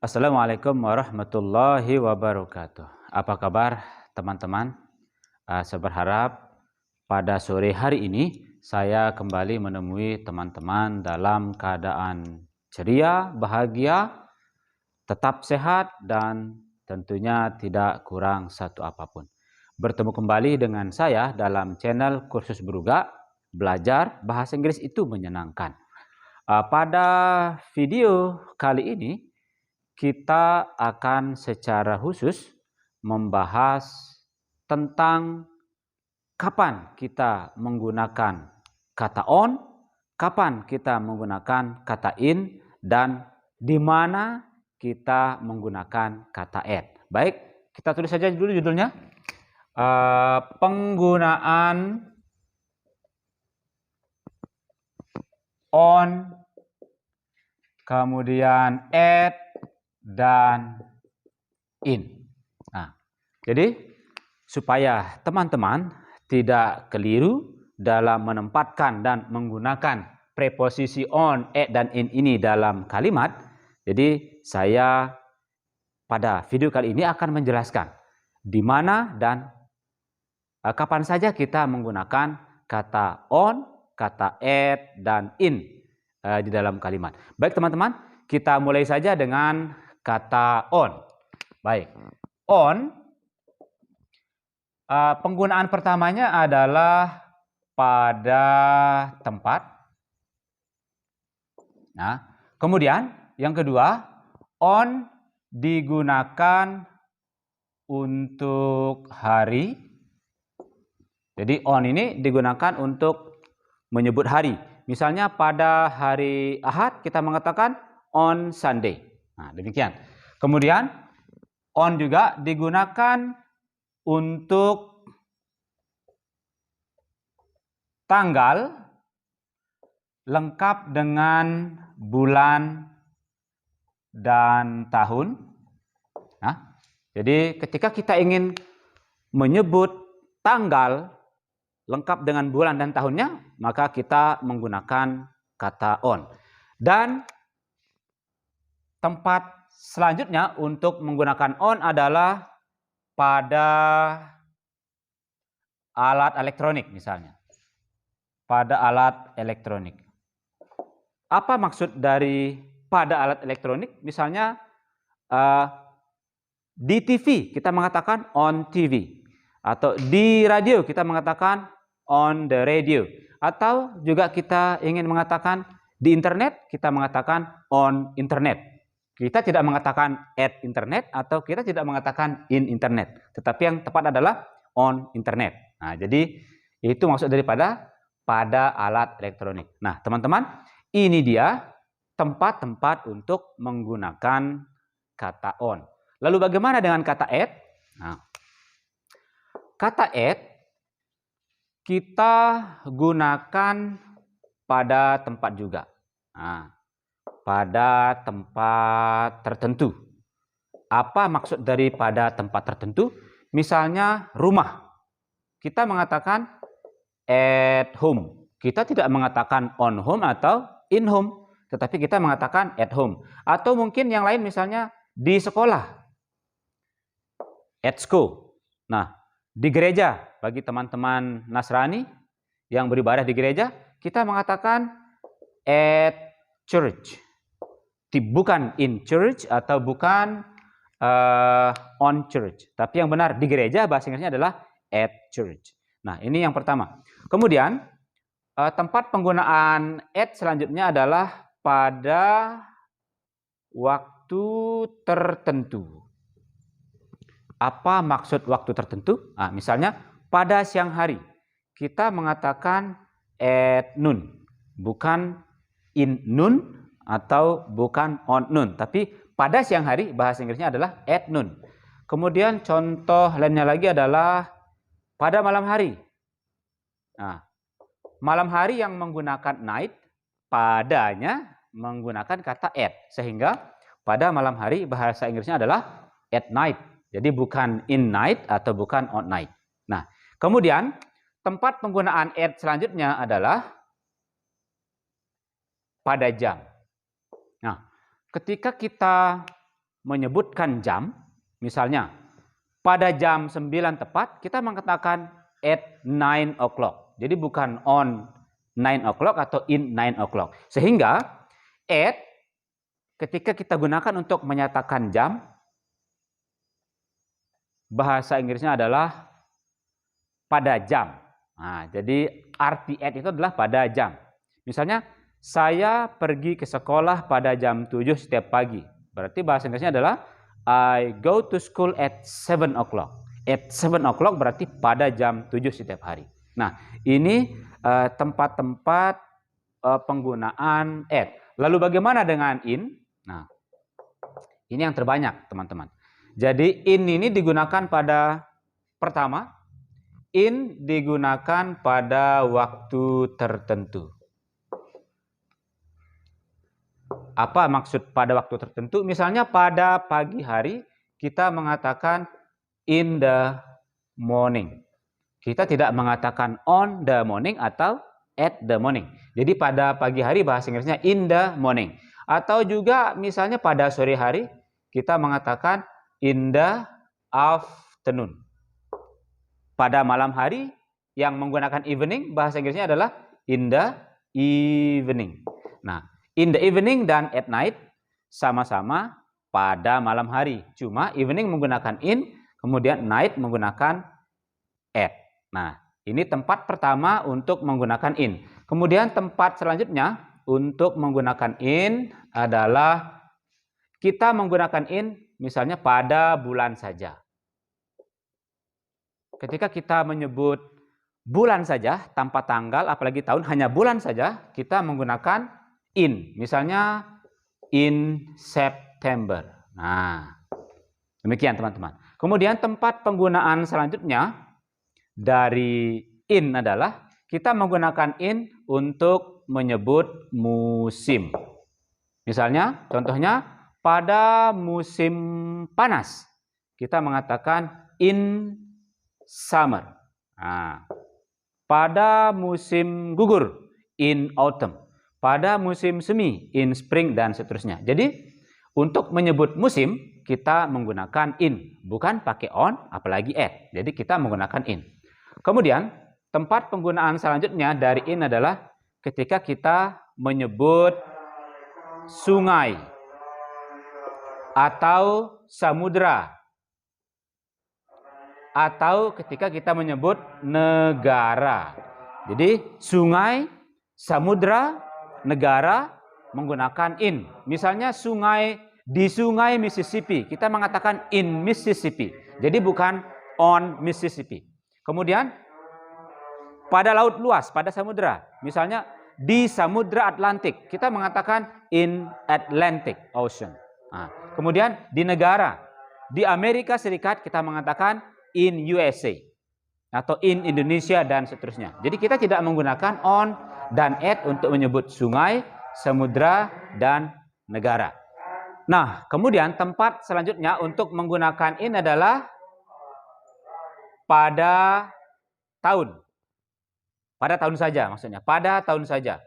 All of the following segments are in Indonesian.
Assalamualaikum warahmatullahi wabarakatuh. Apa kabar teman-teman? Saya berharap pada sore hari ini saya kembali menemui teman-teman dalam keadaan ceria, bahagia, tetap sehat, dan tentunya tidak kurang satu apapun. Bertemu kembali dengan saya dalam channel Kursus Beruga, belajar bahasa Inggris itu menyenangkan. Pada video kali ini kita akan secara khusus membahas tentang kapan kita menggunakan kata on, kapan kita menggunakan kata in, dan di mana kita menggunakan kata at. Baik, kita tulis saja dulu judulnya. Penggunaan on, kemudian at, dan in. Nah, jadi supaya teman-teman tidak keliru dalam menempatkan dan menggunakan preposisi on, at, dan in ini dalam kalimat, jadi saya pada video kali ini akan menjelaskan di mana dan kapan saja kita menggunakan kata on, kata at, dan in di dalam kalimat. Baik teman-teman, kita mulai saja dengan kata on. Baik, on, penggunaan pertamanya adalah pada tempat. Nah, kemudian yang kedua, on digunakan untuk hari. Jadi on ini digunakan untuk menyebut hari. Misalnya pada hari Ahad kita mengatakan on Sunday. Nah, demikian. Kemudian on juga digunakan untuk tanggal lengkap dengan bulan dan tahun. Nah, jadi ketika kita ingin menyebut tanggal lengkap dengan bulan dan tahunnya, maka kita menggunakan kata on. Dan tempat selanjutnya untuk menggunakan on adalah pada alat elektronik misalnya. Pada alat elektronik. Apa maksud dari pada alat elektronik? Misalnya di TV kita mengatakan on TV. Atau di radio kita mengatakan on the radio. Atau juga kita ingin mengatakan di internet, kita mengatakan on internet. Kita tidak mengatakan at internet atau kita tidak mengatakan in internet. Tetapi yang tepat adalah on internet. Nah, jadi itu maksud daripada pada alat elektronik. Nah, teman-teman, ini dia tempat-tempat untuk menggunakan kata on. Lalu bagaimana dengan kata at? Nah, kata at kita gunakan pada tempat juga. Nah, pada tempat tertentu. Apa maksud daripada tempat tertentu? Misalnya rumah. Kita mengatakan at home. Kita tidak mengatakan on home atau in home. Tetapi kita mengatakan at home. Atau mungkin yang lain misalnya di sekolah. At school. Nah, di gereja. Bagi teman-teman Nasrani yang beribadah di gereja, kita mengatakan at church. Bukan in church atau bukan on church. Tapi yang benar di gereja bahasa Inggrisnya adalah at church. Nah, ini yang pertama. Kemudian tempat penggunaan at selanjutnya adalah pada waktu tertentu. Apa maksud waktu tertentu? Nah, misalnya pada siang hari kita mengatakan at noon, bukan in noon atau bukan on noon, tapi pada siang hari bahasa Inggrisnya adalah at noon. Kemudian contoh lainnya lagi adalah pada malam hari. Nah, malam hari yang menggunakan night padanya menggunakan kata at, sehingga pada malam hari bahasa Inggrisnya adalah at night. Jadi bukan in night atau bukan on night. Nah, kemudian tempat penggunaan at selanjutnya adalah pada jam. Nah, ketika kita menyebutkan jam, misalnya pada jam 9 tepat, kita mengatakan at 9 o'clock. Jadi bukan on 9 o'clock atau in 9 o'clock. Sehingga at ketika kita gunakan untuk menyatakan jam, bahasa Inggrisnya adalah pada jam. Nah, jadi arti at itu adalah pada jam. Misalnya, saya pergi ke sekolah pada jam 7 setiap pagi. Berarti bahasa Inggrisnya adalah I go to school at 7 o'clock. At 7 o'clock berarti pada jam 7 setiap hari. Nah, ini tempat-tempat penggunaan at. Lalu bagaimana dengan in? Nah, ini yang terbanyak, teman-teman. Jadi in ini digunakan pada pertama, in digunakan pada waktu tertentu. Apa maksud pada waktu tertentu? Misalnya pada pagi hari kita mengatakan in the morning. Kita tidak mengatakan on the morning atau at the morning. Jadi pada pagi hari bahasa Inggrisnya in the morning. Atau juga misalnya pada sore hari kita mengatakan in the afternoon. Pada malam hari yang menggunakan evening, bahasa Inggrisnya adalah in the evening. Nah, in the evening dan at night sama-sama pada malam hari. Cuma evening menggunakan in, kemudian night menggunakan at. Nah, ini tempat pertama untuk menggunakan in. Kemudian tempat selanjutnya untuk menggunakan in adalah kita menggunakan in misalnya pada bulan saja. Ketika kita menyebut bulan saja tanpa tanggal, apalagi tahun, hanya bulan saja, kita menggunakan in. Misalnya in September. Nah, demikian teman-teman. Kemudian tempat penggunaan selanjutnya dari in adalah kita menggunakan in untuk menyebut musim. Misalnya, contohnya pada musim panas, kita mengatakan in summer. Nah, pada musim gugur, in autumn. Pada musim semi, in spring, dan seterusnya. Jadi, untuk menyebut musim, kita menggunakan in. Bukan pakai on, apalagi at. Jadi, kita menggunakan in. Kemudian, tempat penggunaan selanjutnya dari in adalah ketika kita menyebut sungai atau samudra. Atau ketika kita menyebut negara. Jadi sungai, samudra, negara menggunakan in. Misalnya di sungai Mississippi, kita mengatakan in Mississippi. Jadi bukan on Mississippi. Kemudian pada laut luas, pada samudra. Misalnya di Samudra Atlantik, kita mengatakan in Atlantic Ocean. Nah, kemudian di negara, di Amerika Serikat kita mengatakan in USA atau in Indonesia dan seterusnya. Jadi kita tidak menggunakan on dan at untuk menyebut sungai, samudra, dan negara. Nah, kemudian tempat selanjutnya untuk menggunakan in adalah pada tahun. Pada tahun saja maksudnya, pada tahun saja.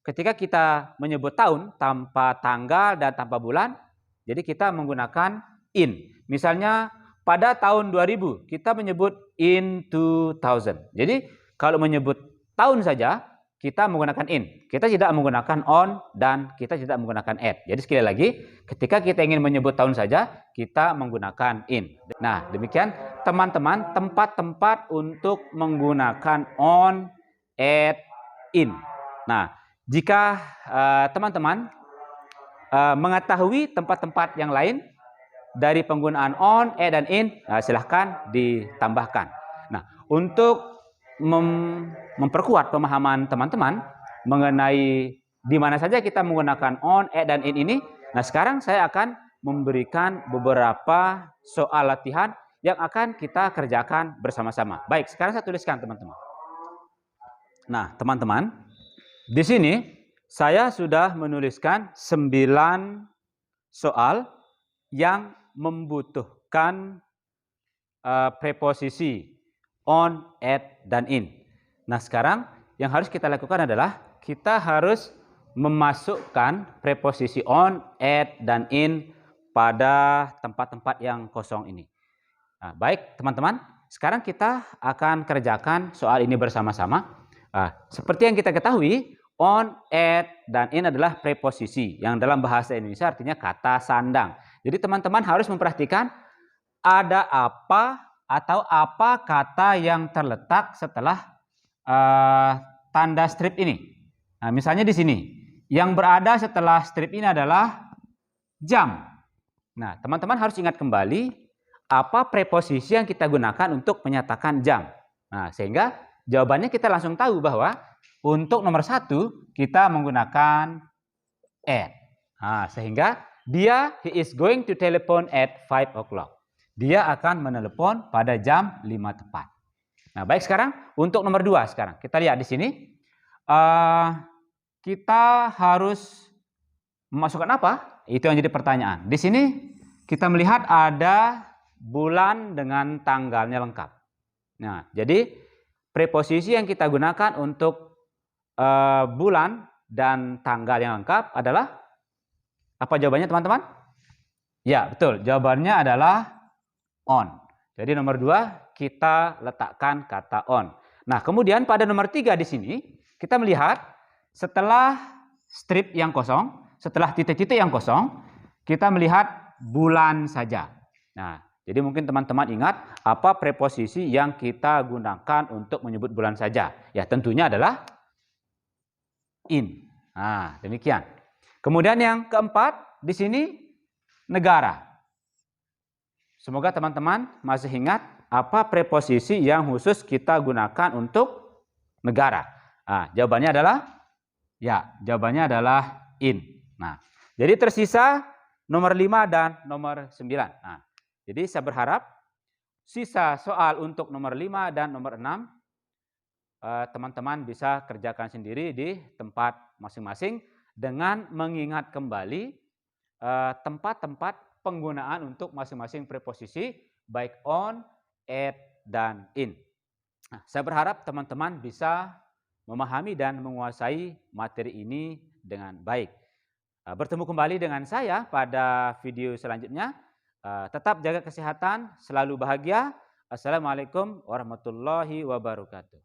Ketika kita menyebut tahun tanpa tanggal dan tanpa bulan, jadi kita menggunakan in. Misalnya pada tahun 2000 kita menyebut in 2000. Jadi kalau menyebut tahun saja kita menggunakan in. Kita tidak menggunakan on dan kita tidak menggunakan at. Jadi sekali lagi, ketika kita ingin menyebut tahun saja kita menggunakan in. Nah, demikian teman-teman tempat-tempat untuk menggunakan on, at, in. Nah, jika teman-teman mengetahui tempat-tempat yang lain dari penggunaan on, at, dan in, silahkan ditambahkan. Nah, untuk memperkuat pemahaman teman-teman mengenai di mana saja kita menggunakan on, at, dan in ini, nah sekarang saya akan memberikan beberapa soal latihan yang akan kita kerjakan bersama-sama. Baik, sekarang saya tuliskan teman-teman. Nah, teman-teman, di sini saya sudah menuliskan 9 soal yang membutuhkan preposisi on, at, dan in. Nah, sekarang yang harus kita lakukan adalah kita harus memasukkan preposisi on, at, dan in pada tempat-tempat yang kosong ini. Nah, baik teman-teman, sekarang kita akan kerjakan soal ini bersama-sama. Seperti yang kita ketahui, on, at, dan in adalah preposisi yang dalam bahasa Indonesia artinya kata sandang. Jadi teman-teman harus memperhatikan ada apa atau apa kata yang terletak setelah tanda strip ini. Nah, misalnya di sini, yang berada setelah strip ini adalah jam. Nah, teman-teman harus ingat kembali apa preposisi yang kita gunakan untuk menyatakan jam. Nah, sehingga jawabannya kita langsung tahu bahwa untuk nomor 1 kita menggunakan at. Nah, sehingga he is going to telephone at 5 o'clock. Dia akan menelepon pada jam 5 tepat. Nah, baik, sekarang untuk nomor 2 sekarang. Kita lihat di sini. Kita harus memasukkan apa? Itu yang jadi pertanyaan. Di sini kita melihat ada bulan dengan tanggalnya lengkap. Nah, jadi preposisi yang kita gunakan untuk bulan dan tanggal yang lengkap adalah apa jawabannya teman-teman? Ya, betul. Jawabannya adalah on. Jadi nomor 2 kita letakkan kata on. Nah, kemudian pada nomor 3 di sini kita melihat setelah strip yang kosong, setelah titik-titik yang kosong, kita melihat bulan saja. Nah, jadi mungkin teman-teman ingat apa preposisi yang kita gunakan untuk menyebut bulan saja. Ya, tentunya adalah in. Nah, demikian. Kemudian yang keempat, di sini negara. Semoga teman-teman masih ingat apa preposisi yang khusus kita gunakan untuk negara. Nah, jawabannya adalah in. Nah, jadi tersisa nomor 5 dan nomor 9. Nah, jadi saya berharap sisa soal untuk nomor 5 dan nomor 6 teman-teman bisa kerjakan sendiri di tempat masing-masing dengan mengingat kembali tempat-tempat penggunaan untuk masing-masing preposisi baik on, at, dan in. Nah, saya berharap teman-teman bisa memahami dan menguasai materi ini dengan baik. Bertemu kembali dengan saya pada video selanjutnya. Tetap jaga kesehatan, selalu bahagia. Assalamualaikum warahmatullahi wabarakatuh.